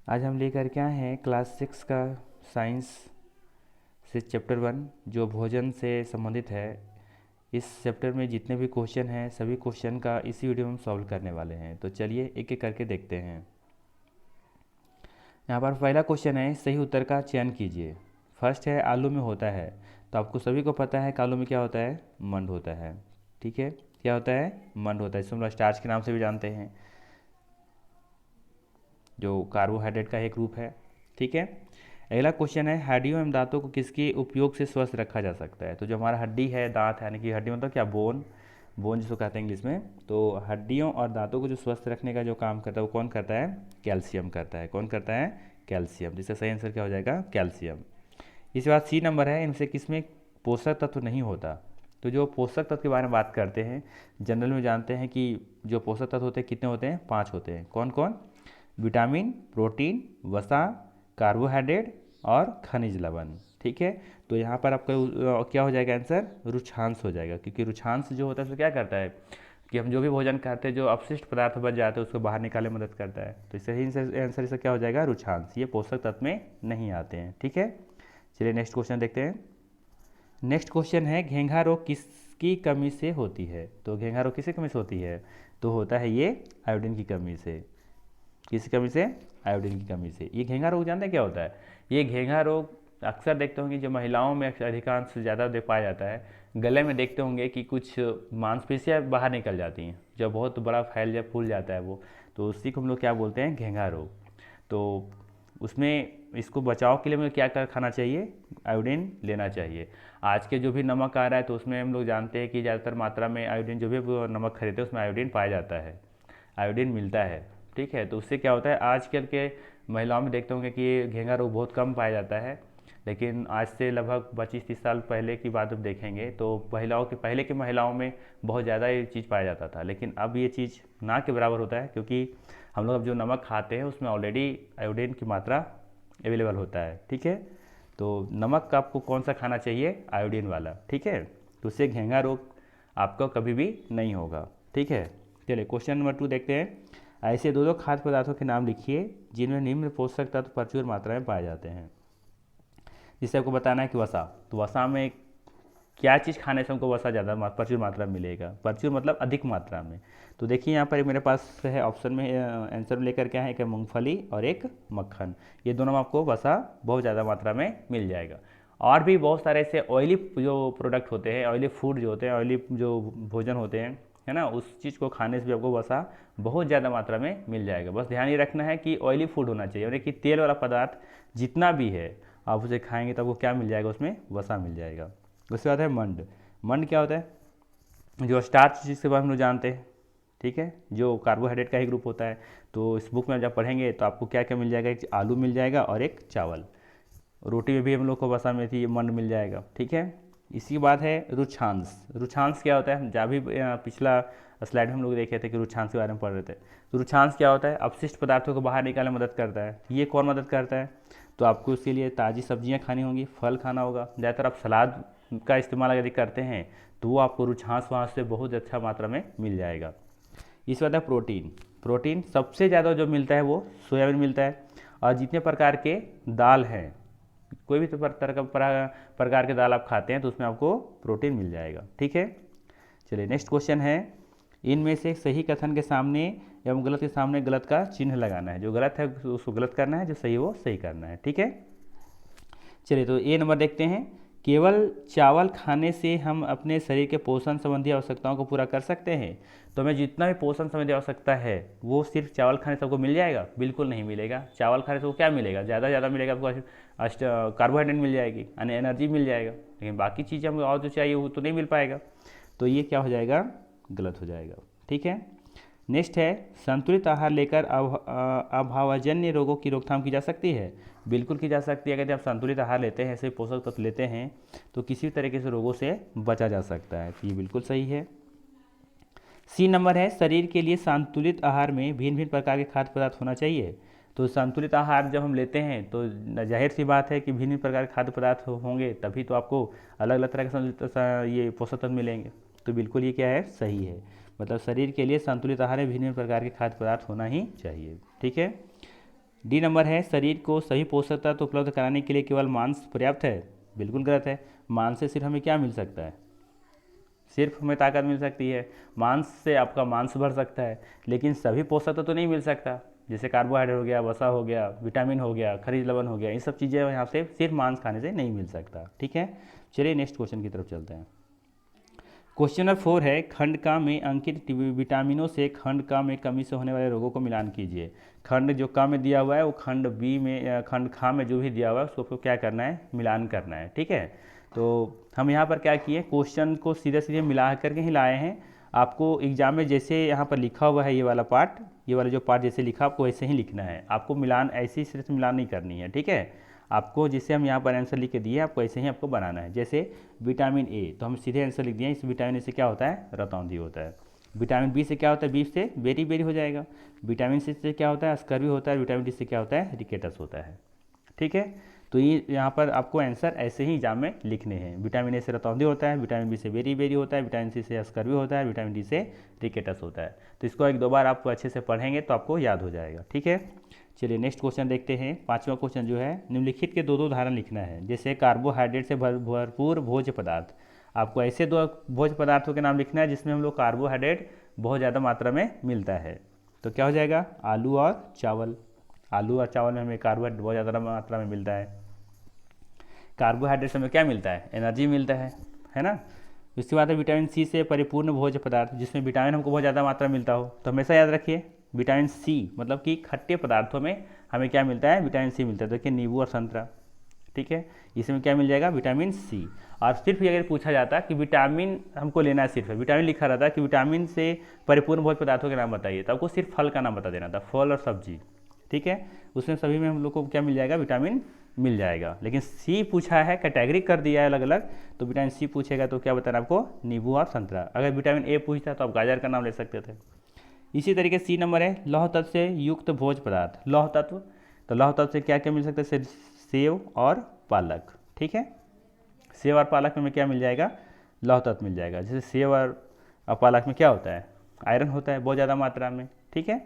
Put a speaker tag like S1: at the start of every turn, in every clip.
S1: आज हम लेकर के आए हैं क्लास 6 का साइंस से चैप्टर 1 जो भोजन से संबंधित है। इस चैप्टर में जितने भी क्वेश्चन हैं सभी क्वेश्चन का इसी वीडियो में हम सॉल्व करने वाले हैं। तो चलिए एक एक करके देखते हैं। यहाँ पर पहला क्वेश्चन है, सही उत्तर का चयन कीजिए। फर्स्ट है आलू में होता है। तो आपको सभी को पता है कि आलू में क्या होता है, मंड होता है। ठीक है, क्या होता है, मंड होता है। इसको हम लोग स्टार्च के नाम से भी जानते हैं, जो कार्बोहाइड्रेट का एक रूप है। ठीक है, अगला क्वेश्चन है, हड्डियों एवं दांतों को किसके उपयोग से स्वस्थ रखा जा सकता है। तो जो हमारा हड्डी है, दांत है, यानी कि हड्डी मतलब क्या, बोन, बोन जिसको कहते हैं इंग्लिश में। तो हड्डियों और दांतों को जो स्वस्थ रखने का जो काम करता है वो कौन करता है, कैल्शियम करता है। कौन करता है, कैल्शियम। जिसका सही आंसर क्या हो जाएगा, कैल्शियम। इसके बाद सी नंबर है, इनसे किसमें पोषक तत्व नहीं होता। तो जो पोषक तत्व के बारे में बात करते हैं, जनरल में जानते हैं कि जो पोषक तत्व होते हैं कितने होते हैं, 5 होते हैं। कौन कौन, विटामिन, प्रोटीन, वसा, कार्बोहाइड्रेट और खनिज लवण। ठीक है, तो यहाँ पर आपका क्या हो जाएगा आंसर, रुक्षांश हो जाएगा। क्योंकि रुक्षांश जो होता है उसको क्या करता है कि हम जो भी भोजन खाते हैं जो अपशिष्ट पदार्थ बच जाते हैं उसको बाहर निकालने में मदद करता है। तो इससे ही आंसर इसका क्या हो जाएगा, रुक्षांश। ये पोषक तत्व में नहीं आते हैं। ठीक है, चलिए नेक्स्ट क्वेश्चन देखते हैं। नेक्स्ट क्वेश्चन है, घेंघा रोग किसकी कमी से होती है। तो घेंघा रोग किसकी कमी से होती है, तो होता है ये आयोडीन की कमी से। किस कमी से, आयोडीन की कमी से। ये घेंघा रोग जानते हैं क्या होता है, ये घेंघा रोग अक्सर देखते होंगे जो महिलाओं में अधिकांश ज़्यादा देख पाया जाता है। गले में देखते होंगे कि कुछ मांसपेशियाँ बाहर निकल जाती हैं, जब बहुत बड़ा फैल या फूल जाता है वो, तो उसी को हम लोग क्या बोलते हैं, घेंघा रोग। तो उसमें इसको बचाव के लिए हमें क्या कर खाना चाहिए, आयोडीन लेना चाहिए। आज के जो भी नमक आ रहा है तो उसमें हम लोग जानते हैं कि ज़्यादातर मात्रा में आयोडीन, जो भी नमक खरीदते हैं उसमें आयोडीन पाया जाता है, आयोडीन मिलता है। ठीक है, तो उससे क्या होता है, आजकल के महिलाओं में देखते होंगे कि ये घेंघा रोग बहुत कम पाया जाता है। लेकिन आज से लगभग 25-30 साल पहले की बात हम देखेंगे तो महिलाओं के, पहले की महिलाओं में बहुत ज़्यादा ये चीज़ पाया जाता था। लेकिन अब ये चीज़ ना के बराबर होता है, क्योंकि हम लोग अब जो नमक खाते हैं उसमें ऑलरेडी आयोडीन की मात्रा अवेलेबल होता है। ठीक है, तो नमक का आपको कौन सा खाना चाहिए, आयोडीन वाला। ठीक है, तो उससे घेंघा रोग आपको कभी भी नहीं होगा। ठीक है, चलिए क्वेश्चन नंबर 2 देखते हैं। ऐसे दो दो खाद्य पदार्थों के नाम लिखिए जिनमें निम्न पोषक तत्व प्रचुर मात्रा में पाए जाते हैं। जिससे आपको बताना है कि वसा, तो वसा में क्या चीज़ खाने से हमको वसा ज़्यादा प्रचुर मात्रा में मिलेगा, प्रचुर मतलब अधिक मात्रा में। तो देखिए यहाँ पर मेरे पास है ऑप्शन में आंसर में लेकर के आए, एक है मूंगफली और एक मक्खन। ये दोनों में आपको वसा बहुत ज़्यादा मात्रा में मिल जाएगा। और भी बहुत सारे ऐसे ऑयली जो प्रोडक्ट होते हैं, ऑयली फूड जो होते हैं, ऑयली जो भोजन होते हैं, है ना, उस चीज़ को खाने से भी आपको वसा बहुत ज़्यादा मात्रा में मिल जाएगा। बस ध्यान ये रखना है कि ऑयली फूड होना चाहिए, यानी कि तेल वाला पदार्थ जितना भी है आप उसे खाएंगे तो आपको क्या मिल जाएगा, उसमें वसा मिल जाएगा। उसके बाद है मंड। मंड क्या होता है, जो स्टार्च जिसके बारे में हम लोग जानते हैं। ठीक है, जो कार्बोहाइड्रेट का ही ग्रुप होता है। तो इस बुक में जब पढ़ेंगे तो आपको क्या क्या मिल जाएगा, एक आलू मिल जाएगा और एक चावल। रोटी में भी हम लोग को वसा में थी, मंड मिल जाएगा। ठीक है, इसी बात है रुक्षांश। रुक्षांश क्या होता है, जब भी पिछला स्लाइड में हम लोग देखे थे कि रुक्षांश के बारे में पढ़ रहे थे। तो रुक्षांश क्या होता है, अपशिष्ट पदार्थों को बाहर निकालने में मदद करता है। ये कौन मदद करता है, तो आपको उसके लिए ताज़ी सब्जियां खानी होंगी, फल खाना होगा। ज़्यादातर आप सलाद का इस्तेमाल यदि करते हैं तो वो आपको रुक्षांश वहाँ से बहुत अच्छा मात्रा में मिल जाएगा। इस बात है प्रोटीन। प्रोटीन सबसे ज़्यादा जो मिलता है वो सोयाबीन मिलता है। और जितने प्रकार के दाल हैं, कोई भी प्रकार के दाल आप खाते हैं तो उसमें आपको प्रोटीन मिल जाएगा। ठीक है, चलिए नेक्स्ट क्वेश्चन है, इनमें से सही कथन के सामने एवं गलत के सामने गलत का चिन्ह लगाना है। जो गलत है उसको गलत करना है, जो सही है वो सही करना है। ठीक है, चलिए तो ए नंबर देखते हैं, केवल चावल खाने से हम अपने शरीर के पोषण संबंधी आवश्यकताओं को पूरा कर सकते हैं। तो हमें जितना भी पोषण संबंधी आवश्यकता है वो सिर्फ चावल खाने से आपको मिल जाएगा, बिल्कुल नहीं मिलेगा। चावल खाने से वो क्या मिलेगा, ज़्यादा ज़्यादा मिलेगा आपको, कार्बोहाइड्रेट मिल जाएगी यानी एनर्जी मिल जाएगा, लेकिन बाकी चीज़ें हमें और जो चाहिए वो तो नहीं मिल पाएगा। तो ये क्या हो जाएगा, गलत हो जाएगा। ठीक है, नेक्स्ट है, संतुलित आहार लेकर अभावजन्य रोगों की रोकथाम की जा सकती है। बिल्कुल की जा सकती है। अगर आप संतुलित आहार लेते हैं, ऐसे पोषक तत्व लेते हैं तो किसी भी तरीके से रोगों से बचा जा सकता है। तो ये बिल्कुल सही है। सी नंबर है, शरीर के लिए संतुलित आहार में भिन्न भिन्न प्रकार के खाद्य पदार्थ होना चाहिए। तो संतुलित आहार जब हम लेते हैं तो जाहिर सी बात है कि भिन्न भिन्न प्रकार के खाद्य पदार्थ होंगे, तभी तो आपको अलग अलग तरह के ये पोषक तत्व मिलेंगे। तो बिल्कुल ये क्या है, सही है। मतलब शरीर के लिए संतुलित आहार में भिन्न भिन्न प्रकार के खाद्य पदार्थ होना ही चाहिए। ठीक है, डी नंबर है शरीर को सही पोषक तत्व उपलब्ध कराने के लिए केवल मांस पर्याप्त है। बिल्कुल गलत है। मांस से सिर्फ हमें क्या मिल सकता है? सिर्फ हमें ताकत मिल सकती है। मांस से आपका मांस बढ़ सकता है, लेकिन सभी पोषक तत्व तो नहीं मिल सकता। जैसे कार्बोहाइड्रेट हो गया, वसा हो गया, विटामिन हो गया, खनिज लवण हो गया, ये सब चीज़ें यहाँ से सिर्फ मांस खाने से नहीं मिल सकता। ठीक है, चलिए नेक्स्ट क्वेश्चन की तरफ चलते हैं। क्वेश्चन नंबर 4 है खंड का में अंकित विटामिनों से खंड का में कमी से होने वाले रोगों को मिलान कीजिए। खंड जो का में दिया हुआ है वो खंड बी में, खंड खा में जो भी दिया हुआ है उसको क्या करना है? मिलान करना है। ठीक है, तो हम यहाँ पर क्या किए, क्वेश्चन को सीधे सीधे मिला करके ही लाए हैं। आपको एग्जाम में जैसे यहाँ पर लिखा हुआ है ये वाला पार्ट, ये वाला जो पार्ट जैसे लिखा आपको वैसे ही लिखना है। आपको मिलान ऐसी सिर्फ मिलान नहीं करनी है। ठीक है, आपको जिसे हम यहाँ पर आंसर लिख के दिए आपको ऐसे ही आपको बनाना है। जैसे विटामिन ए, तो हम सीधे आंसर लिख दिए, इस विटामिन ए से क्या होता है? रतौंधी होता है। विटामिन बी से क्या होता है? बी से बेरी बेरी हो जाएगा। विटामिन सी से क्या होता है? स्कर्वी होता है। विटामिन डी से क्या होता है? रिकेटस होता है। ठीक है, तो ये यहाँ पर आपको आंसर ऐसे ही एग्जाम में लिखने हैं। विटामिन ए से रतौंधी होता है, विटामिन बी से बेरी बेरी होता है, विटामिन सी से स्कर्वी होता है, विटामिन डी से रिकेटस होता है। तो इसको एक दो बार आप अच्छे से पढ़ेंगे तो आपको याद हो जाएगा। ठीक है, चलिए नेक्स्ट क्वेश्चन देखते हैं। पांचवा क्वेश्चन जो है निम्नलिखित के दो दो उदाहरण लिखना है। जैसे कार्बोहाइड्रेट से भरपूर भोज्य पदार्थ, आपको ऐसे दो भोज्य पदार्थों के नाम लिखना है जिसमें हम लोग कार्बोहाइड्रेट बहुत ज़्यादा मात्रा में मिलता है। तो क्या हो जाएगा? आलू और चावल। आलू और चावल में हमें कार्बोहाइड्रेट बहुत ज़्यादा मात्रा में मिलता है। कार्बोहाइड्रेट से हमें क्या मिलता है? एनर्जी मिलता है ना। उसके बाद है विटामिन सी से परिपूर्ण भोज्य पदार्थ, जिसमें विटामिन हमको बहुत ज़्यादा मात्रा में मिलता हो। तो हमेशा याद रखिए विटामिन सी मतलब कि खट्टे पदार्थों में हमें क्या मिलता है? विटामिन सी मिलता है। देखिए नींबू और संतरा। ठीक है, इसमें क्या मिल जाएगा? Vitamin C. और सिर्फ अगर पूछा जाता कि विटामिन हमको लेना है, सिर्फ विटामिन लिखा रहता कि विटामिन से परिपूर्ण भोज्य पदार्थों के नाम बताइए, तो आपको सिर्फ फल का नाम बता देना था, फल और सब्जी। ठीक है, उसमें सभी में हम लोग को क्या मिल जाएगा? विटामिन मिल जाएगा। लेकिन सी पूछा है, कैटेगरी कर दिया है अलग अलग, तो विटामिन सी पूछेगा तो क्या बताना आपको? नींबू और संतरा। अगर विटामिन ए पूछता तो आप गाजर का नाम ले सकते थे। इसी तरीके सी नंबर है लौह तत्व से युक्त भोज्य पदार्थ। लौह तत्व, तो लौह तत्व से क्या क्या मिल सकता है? सेव और पालक। ठीक है, सेव और पालक में क्या मिल जाएगा? लौह तत्व मिल जाएगा। जैसे सेव और पालक में क्या होता है? आयरन होता है बहुत ज़्यादा मात्रा में। ठीक है,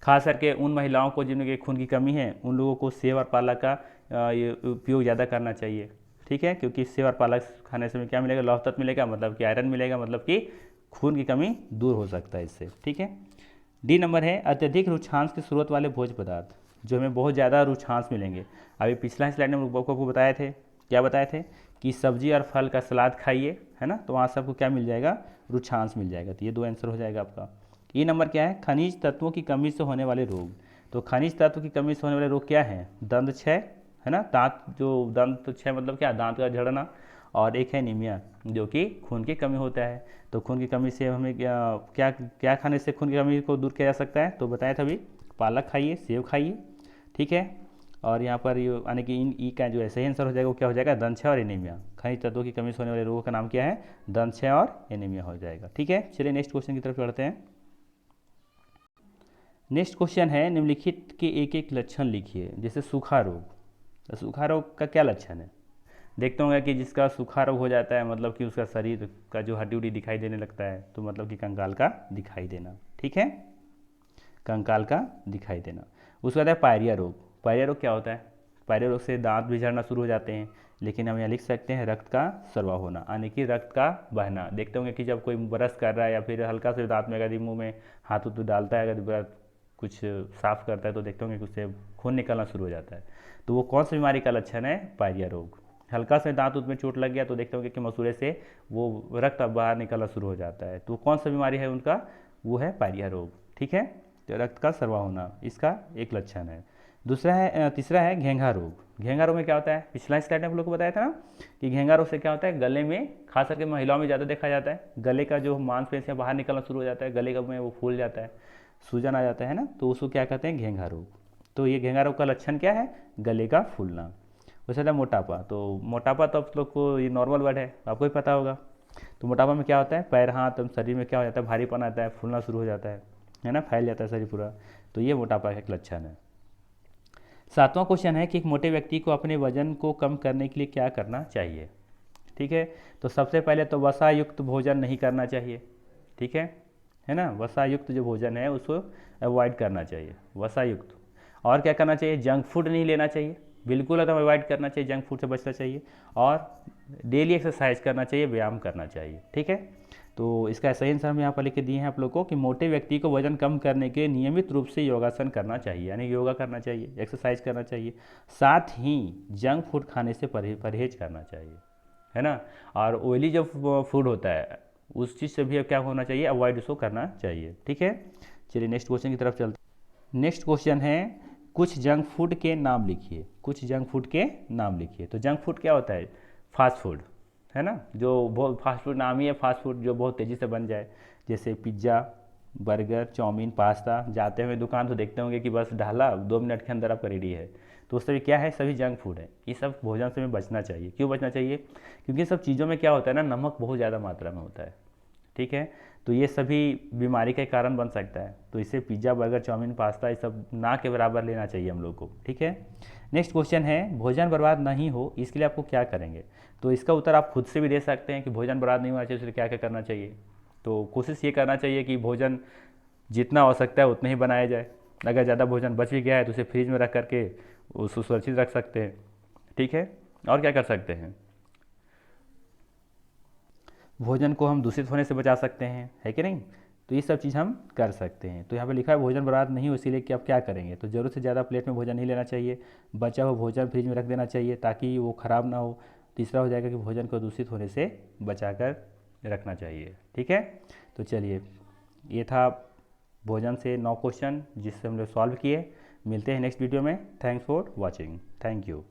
S1: खास करके उन महिलाओं को जिनके खून की कमी है उन लोगों को सेव और पालक का ये उपयोग ज़्यादा करना चाहिए। ठीक है, क्योंकि सेव और पालक खाने से क्या मिलेगा? लौह तत्व मिलेगा, मतलब कि आयरन मिलेगा, मतलब कि खून की कमी दूर हो सकता है इससे। ठीक है, डी नंबर है अत्यधिक रुक्षांश के स्रोत वाले भोज्य पदार्थ, जो हमें बहुत ज़्यादा रुक्षांश मिलेंगे। अभी पिछला स्लाइड में आपको बताए थे, क्या बताए थे कि सब्जी और फल का सलाद खाइए, है ना, तो वहाँ से आपको क्या मिल जाएगा? रुक्षांश मिल जाएगा। तो ये दो आंसर हो जाएगा आपका। ये नंबर क्या है? खनिज तत्वों की कमी से होने वाले रोग। तो खनिज तत्व की कमी से होने वाले रोग क्या हैं? दंत क्षय, है ना, दांत जो दंत क्षय मतलब क्या? दांत का झड़ना। और एक है एनीमिया, जो कि खून की कमी होता है। तो खून की कमी से हमें क्या क्या खाने से खून की कमी को दूर किया जा सकता है? तो बताया था अभी, पालक खाइए, सेब खाइए। ठीक है, और यहाँ पर ये यानी कि इन ई का जो सही आंसर हो जाएगा वो क्या हो जाएगा? दंत क्षय और एनीमिया। खनिज तत्वों की कमी से होने वाले रोगों का नाम क्या है? दंत क्षय और एनीमिया हो जाएगा। ठीक है, चलिए नेक्स्ट क्वेश्चन की तरफ बढ़ते हैं। नेक्स्ट क्वेश्चन है निम्नलिखित के एक एक लक्षण लिखिए। जैसे सूखा रोग, तो सूखा रोग का क्या लक्षण है? देखते होंगे कि जिसका सूखा रोग हो जाता है मतलब कि उसका शरीर का जो हड्डी उड्डी दिखाई देने लगता है, तो मतलब कि कंकाल का दिखाई देना। ठीक है, कंकाल का दिखाई देना। उसके बाद है पायरिया रोग। पायरिया रोग क्या होता है? पायरिया रोग से दांत भी झड़ना शुरू हो जाते हैं, लेकिन हम यहाँ लिख सकते हैं रक्त का स्राव होना, यानी कि रक्त का बहना। देखते होंगे कि जब कोई ब्रश कर रहा है या फिर हल्का से दांत में अगर मुंह में हाथ उत डालता है, अगर कुछ साफ करता है, तो देखते होंगे कि उससे खून निकलना शुरू हो जाता है। तो वो कौन सी बीमारी का लक्षण है? पायरिया रोग। हल्का से दांत उत में चोट लग गया तो देखते होंगे कि मसूड़े से वो रक्त बाहर निकलना शुरू हो जाता है। तो कौन सा बीमारी है उनका? वो है पायरिया रोग। ठीक है, तो रक्त का स्राव होना इसका एक लक्षण है। दूसरा है, तीसरा है घेंघा रोग। घेंघा रोग में क्या होता है? पिछला स्लाइड में आप लोग को बताया था ना कि घेंघा रोग से क्या होता है? गले में, खास करके महिलाओं में ज़्यादा देखा जाता है, गले का जो मांसपेशियाँ बाहर निकलना शुरू हो जाता है, गले का में वो फूल जाता है, सूजन आ जाता है ना, तो उसको क्या कहते हैं? घेंघा रोग। तो ये घेंघा रोग का लक्षण क्या है? गले का फूलना। वैसे था मोटापा। तो मोटापा तो आप लोग को ये नॉर्मल वर्ड है, आपको ही पता होगा। तो मोटापा में क्या होता है? पैर हाथ शरीर में क्या हो जाता है? भारीपन आता है, फूलना शुरू हो जाता है ना, फैल जाता है शरीर पूरा। तो ये मोटापा का एक लक्षण है। सातवां क्वेश्चन है कि एक मोटे व्यक्ति को अपने वजन को कम करने के लिए क्या करना चाहिए? ठीक है, तो सबसे पहले तो वसा युक्त भोजन नहीं करना चाहिए। ठीक है ना, वसा युक्त जो भोजन है उसको अवॉइड करना चाहिए, वसा युक्त। और क्या करना चाहिए, जंक फूड नहीं लेना चाहिए, बिल्कुल एकदम अवॉइड करना चाहिए, जंक फूड से बचना चाहिए, और डेली एक्सरसाइज करना चाहिए, व्यायाम करना चाहिए। ठीक है, तो इसका सही आंसर हम यहाँ पर लिख के दिए हैं आप लोग को कि मोटे व्यक्ति को वजन कम करने के लिए नियमित रूप से योगासन करना चाहिए, यानी योगा करना चाहिए, एक्सरसाइज करना चाहिए, साथ ही जंक फूड खाने से परहेज करना चाहिए, है ना। और ऑयली जो फूड होता है उस चीज़ से भी अब क्या होना चाहिए, अवॉइड उसको करना चाहिए। ठीक है, चलिए नेक्स्ट क्वेश्चन की तरफ चलते हैं। नेक्स्ट क्वेश्चन है कुछ जंक फूड के नाम लिखिए, कुछ जंक फूड के नाम लिखिए। तो जंक फूड क्या होता है, फास्ट फूड, है ना, जो बहुत फास्ट फूड नाम ही है फास्ट फूड, जो बहुत तेज़ी से बन जाए, जैसे पिज्ज़ा, बर्गर, चाउमीन, पास्ता। जाते हुए दुकान तो देखते होंगे कि बस डाला 2 मिनट के अंदर आपका रेडी है, तो उस सभी क्या है, सभी जंक फूड है। ये सब भोजन से हमें बचना चाहिए। क्यों बचना चाहिए, क्योंकि सब चीज़ों में क्या होता है ना, नमक बहुत ज़्यादा मात्रा में होता है। ठीक है, तो ये सभी बीमारी का कारण बन सकता है, तो इसे पिज्ज़ा, बर्गर, चाउमीन, पास्ता ये सब ना के बराबर लेना चाहिए हम लोग को। ठीक है, नेक्स्ट क्वेश्चन है भोजन बर्बाद नहीं हो इसके लिए आपको क्या करेंगे। तो इसका उत्तर आप खुद से भी दे सकते हैं कि भोजन बर्बाद नहीं होना चाहिए उसके लिए क्या क्या करना चाहिए। तो कोशिश ये करना चाहिए कि भोजन जितना हो सकता है उतना ही बनाया जाए। अगर ज़्यादा भोजन बच भी गया है तो उसे फ्रिज में रख करके उसको सुरक्षित रख सकते हैं। ठीक है, और क्या कर सकते हैं, भोजन को हम दूषित होने से बचा सकते हैं, है कि नहीं। तो ये सब चीज़ हम कर सकते हैं। तो यहाँ पे लिखा है भोजन बर्बाद नहीं हो इसीलिए कि आप क्या करेंगे। तो ज़रूरत से ज़्यादा प्लेट में भोजन नहीं लेना चाहिए, बचा हुआ भोजन फ्रिज में रख देना चाहिए ताकि वो ख़राब ना हो। तीसरा हो जाएगा कि भोजन को दूषित होने से बचा कर रखना चाहिए। ठीक है, तो चलिए ये था भोजन से 9 क्वेश्चन जिससे हम लोग सॉल्व किए। मिलते हैं नेक्स्ट वीडियो में। Thanks for watching, thank you.